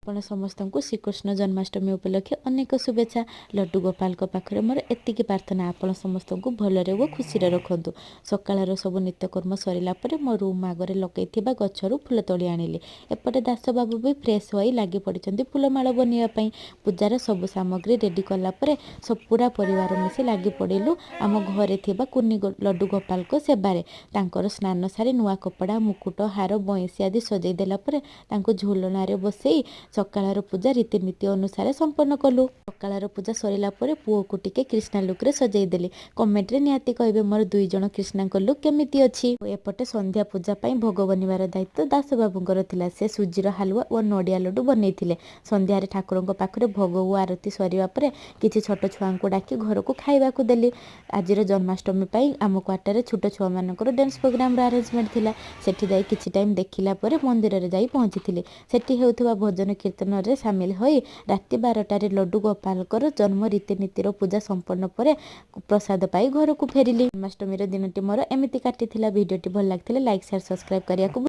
ଆପଣ ସମସ୍ତଙ୍କୁ ଶ୍ରୀକୃଷ୍ଣ ଜନ୍ମାଷ୍ଟମୀ ଉପଲକ୍ଷେ ଅନେକ शुभेच्छा। लड्डू गोपाल पाखे मोर एतिक प्रार्थना आपण समस्तଙ୍କୁ भलरे वो खुशी रखु। सकाळर सब नित्यकर्म सरला मो रूम आगे लगे गचर फूल तोली आनिली। एपटे दास बाबू भी फ्रेश हो लगी पड़ते फूलमाल बनवाई। पूजार सब सामग्री रेडी कलापर सब पूरा परिवार मिसी लगी पड़ू आम घरे थिबा कुनी लड्डू गोपाल को सेबारे। तांकर स्नान सारी नुआ कपड़ा मुकुट हार बईसी आदि सजई देला झोलनारे बसई सकाळर पूजा रीतिनीति अनुसार संपन्न कलु। सकाळर पूजा सरला पुओ को टिके कृष्णा लुक रे सजई देली। कमेंट रे निहाती कहबे मोर दुई जण कृष्णा लुक केमिति अछि। एपटे संध्या पूजा पई भोग बनिवार दायित्व दास बाबूंकर थिला। से सुजीर हलवा और नडिया लड्डू बनैथिले। संध्यारे ठाकुरंक पाखरे भोग और आरती सरिवा परे किछि छोट छुआंको डाकी घर को खाइबाकू देली। आजिर जन्माष्टमी पई आम क्वार्टर छोट छुआ मानकर डांस प्रोग्राम रो अरेंजमेंट थिला। सेठी जाई किछि टाइम देखिला परे मंदिर रे जाई पहुंचीथिले। सेठी हेउथबा भजन कीर्तन रे सामिल होई राति 12टारे लड्डू गोपालकर जन्म रीतिनीतिर पूजा संपन्न पर प्रसाद पाई घर को फेरिली। जन्माष्टमी दिनटी मोर एमिति काटिथिला। वीडियोटी भल लागथिले लाइक शेयर सब्सक्राइब करिया को